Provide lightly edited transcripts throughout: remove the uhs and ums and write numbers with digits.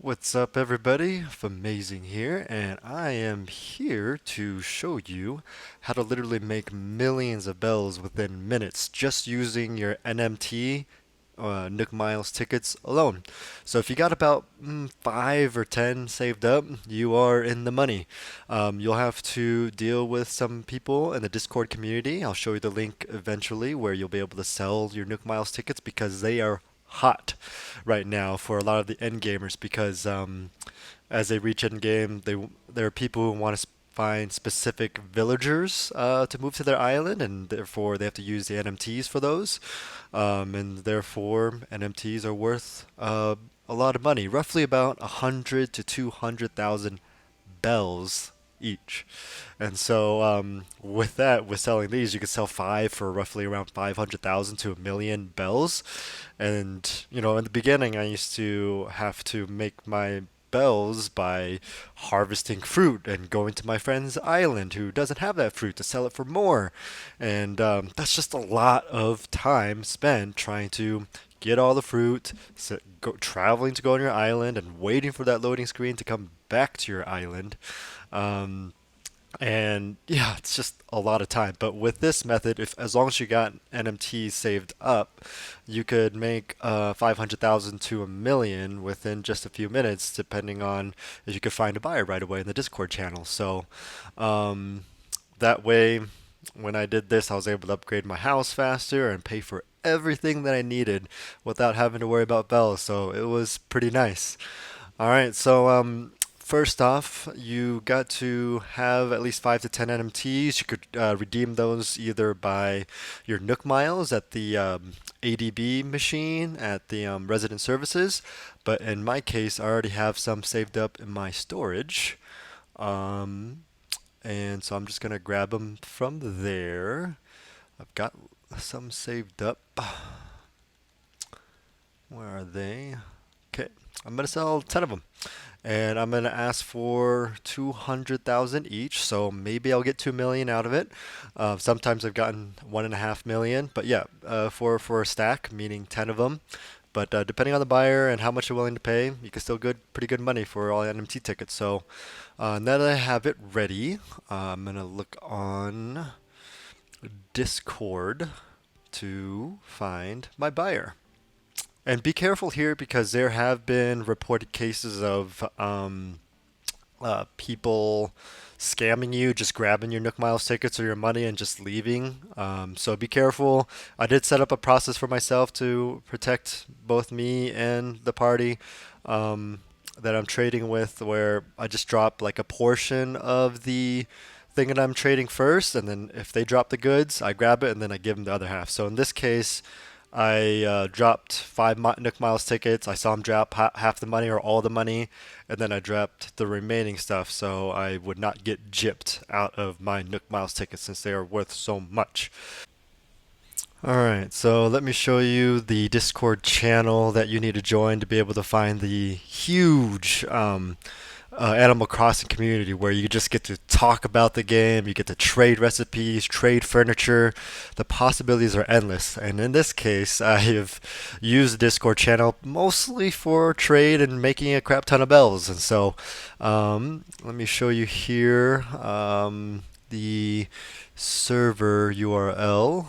What's up, everybody? Amazing here, and I am here to show you how to literally make millions of bells within minutes just using your NMT Nook Miles tickets alone. So if you got about 5 or 10 saved up, you are in the money. You'll have to deal with some people in the Discord community. I'll show you the link eventually where you'll be able to sell your Nook Miles tickets because they are hot right now for a lot of the end gamers because as they reach end game, there are people who want to find specific villagers to move to their island, and therefore they have to use the NMTs for those, and therefore NMTs are worth a lot of money, roughly about 100 to 200,000 bells each. And so with that, with selling these, you could sell five for roughly around 500,000 to a million bells. And in the beginning, I used to have to make my bells by harvesting fruit and going to my friend's island who doesn't have that fruit to sell it for more. And that's just a lot of time spent trying to get all the fruit, traveling to go on your island, and waiting for that loading screen to come back to your island. Um, and yeah, it's just a lot of time. But with this method, if as long as you got NMT saved up, you could make 500,000 to a million within just a few minutes, depending on if you could find a buyer right away in the Discord channel. So um, that way, when I did this, I was able to upgrade my house faster and pay for everything that I needed without having to worry about bells. So it was pretty nice. All right, so first off, you got to have at least 5 to 10 NMTs. You could redeem those either by your Nook Miles at the ADB machine at the resident services, but in my case, I already have some saved up in my storage. Um, and so I'm just gonna grab them from there. I've got some saved up. Where are they? Okay, I'm gonna sell 10 of them, and I'm gonna ask for 200,000 each. So maybe I'll get 2 million out of it. Sometimes I've gotten 1.5 million, but yeah, for a stack, meaning 10 of them. But depending on the buyer and how much you're willing to pay, you can still get pretty good money for all NMT tickets. So now that I have it ready, I'm gonna look on Discord to find my buyer. And be careful here because there have been reported cases of people scamming you, just grabbing your Nook Miles tickets or your money and just leaving. So be careful. I did set up a process for myself to protect both me and the party that I'm trading with, where I just drop like a portion of the thing that I'm trading first, and then if they drop the goods, I grab it and then I give them the other half. So in this case, I dropped five Nook Miles tickets. I saw him drop half the money or all the money, and then I dropped the remaining stuff so I would not get gypped out of my Nook Miles tickets since they are worth so much. Alright, so let me show you the Discord channel that you need to join to be able to find the huge Animal Crossing community where you just get to talk about the game, you get to trade recipes, trade furniture. The possibilities are endless. And in this case, I have used the Discord channel mostly for trade and making a crap ton of bells. And so let me show you here the server URL.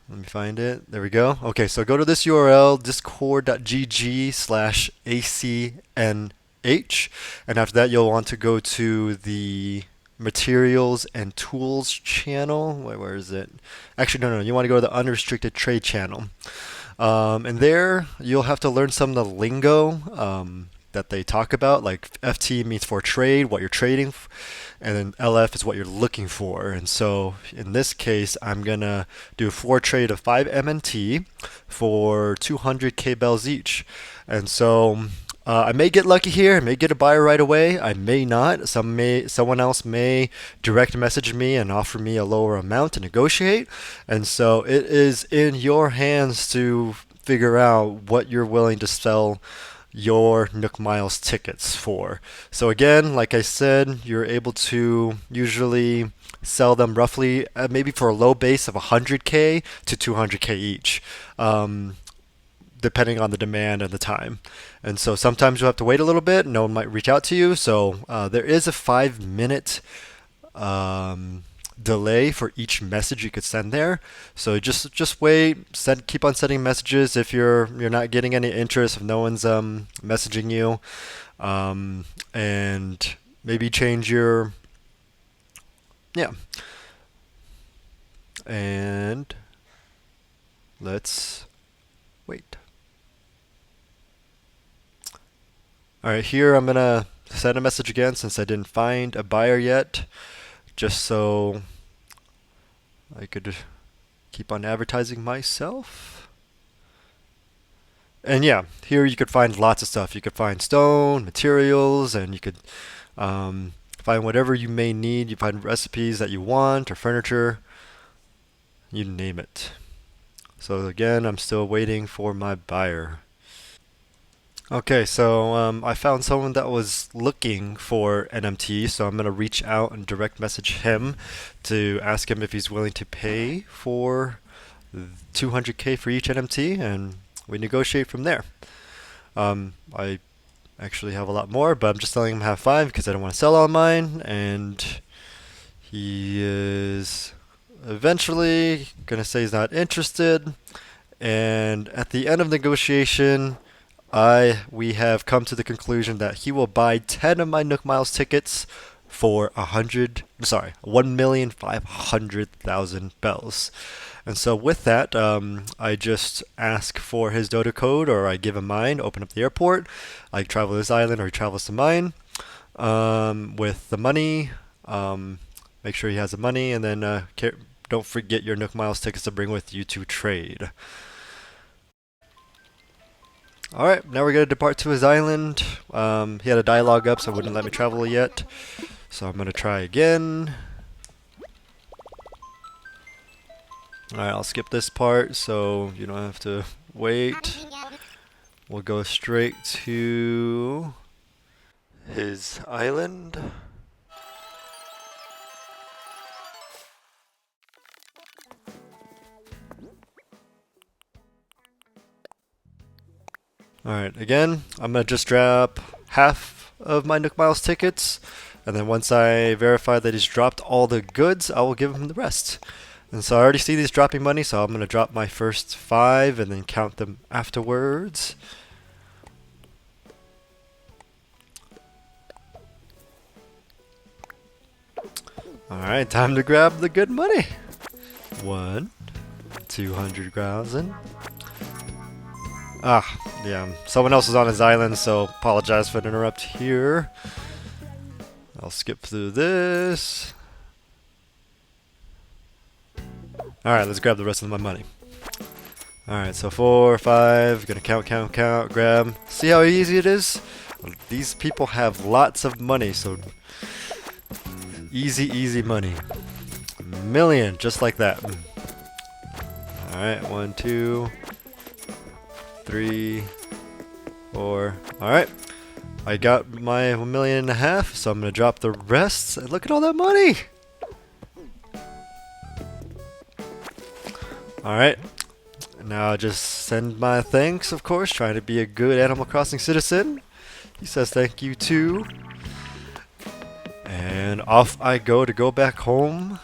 Let me find it. There we go. Okay, so go to this URL, discord.gg/ACNH. And after that, you'll want to go to the materials and tools channel. Where is it? Actually, no. You want to go to the unrestricted trade channel. And there, you'll have to learn some of the lingo that they talk about. Like FT means for trade, what you're trading, and then LF is what you're looking for. And so in this case, I'm gonna do a for trade of 5 MNT for 200k bells each. And so I may get lucky here. I may get a buyer right away. I may not. Someone else may direct message me and offer me a lower amount to negotiate. And so it is in your hands to figure out what you're willing to sell your Nook Miles tickets for. So again, like I said, you're able to usually sell them roughly maybe for a low base of 100k to 200k each. depending on the demand and the time. And so sometimes you'll have to wait a little bit. No one might reach out to you. So there is a 5 minute delay for each message you could send there. So just wait, keep on sending messages if you're not getting any interest, if no one's messaging you, and maybe change your yeah. And let's wait. All right, here I'm gonna send a message again since I didn't find a buyer yet, just so I could keep on advertising myself. And yeah, here you could find lots of stuff. You could find stone, materials, and you could find whatever you may need. You find recipes that you want or furniture, you name it. So again, I'm still waiting for my buyer. Okay, so I found someone that was looking for NMT, so I'm gonna reach out and direct message him to ask him if he's willing to pay for 200K for each NMT, and we negotiate from there. I actually have a lot more, but I'm just telling him have 5 because I don't want to sell all mine, and he is eventually gonna say he's not interested. And at the end of negotiation, we have come to the conclusion that he will buy 10 of my Nook Miles tickets for 1,500,000 bells. And so with that, I just ask for his Dota code, or I give him mine, open up the airport. I travel to his island, or he travels to mine. With the money, make sure he has the money, and then don't forget your Nook Miles tickets to bring with you to trade. Alright, now we're going to depart to his island. He had a dialogue up, so it wouldn't let me travel yet. So I'm going to try again. Alright, I'll skip this part so you don't have to wait. We'll go straight to his island. Alright, again, I'm going to just drop half of my Nook Miles tickets, and then once I verify that he's dropped all the goods, I will give him the rest. And so I already see these dropping money, so I'm going to drop my first 5 and then count them afterwards. Alright, time to grab the good money. 200,000. Yeah, someone else is on his island, so apologize for the interrupt here. I'll skip through this. Alright, let's grab the rest of my money. Alright, so 4, 5, gonna count, grab. See how easy it is? These people have lots of money, so easy money. Million, just like that. Alright, 1, 2, 3, 4. Alright, I got my 1.5 million, so I'm gonna drop the rest. And look at all that money! Alright, now just send my thanks, of course, trying to be a good Animal Crossing citizen. He says thank you too. And off I go back home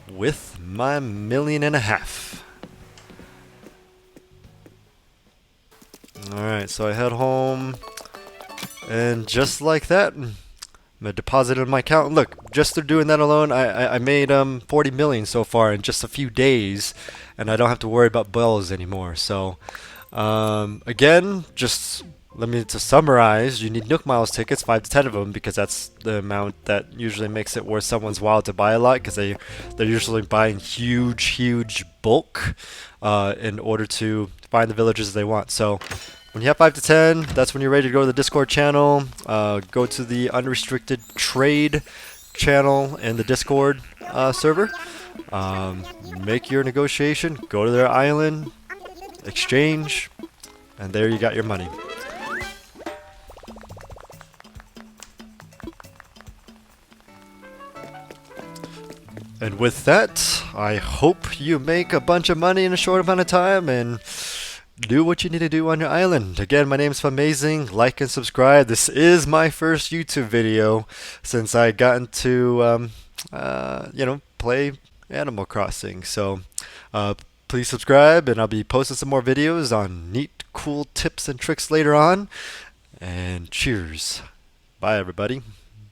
with my 1.5 million. Alright, so I head home, and just like that, I'm gonna deposit it in my account. Look, just through doing that alone, I made 40 million so far in just a few days, and I don't have to worry about bells anymore. So, again, just to summarize, you need Nook Miles tickets, 5 to 10 of them, because that's the amount that usually makes it worth someone's while to buy a lot, because they're usually buying huge bulk in order to find the villages they want. So when you have 5 to 10, that's when you're ready to go to the Discord channel. Go to the unrestricted trade channel in the Discord server. Make your negotiation, go to their island, exchange, and there you got your money. And with that, I hope you make a bunch of money in a short amount of time and do what you need to do on your island. Again, my name's Amazing. Like and subscribe. This is my first YouTube video since I got into, play Animal Crossing. So, uh, please subscribe, and I'll be posting some more videos on neat, cool tips and tricks later on. And cheers. Bye, everybody.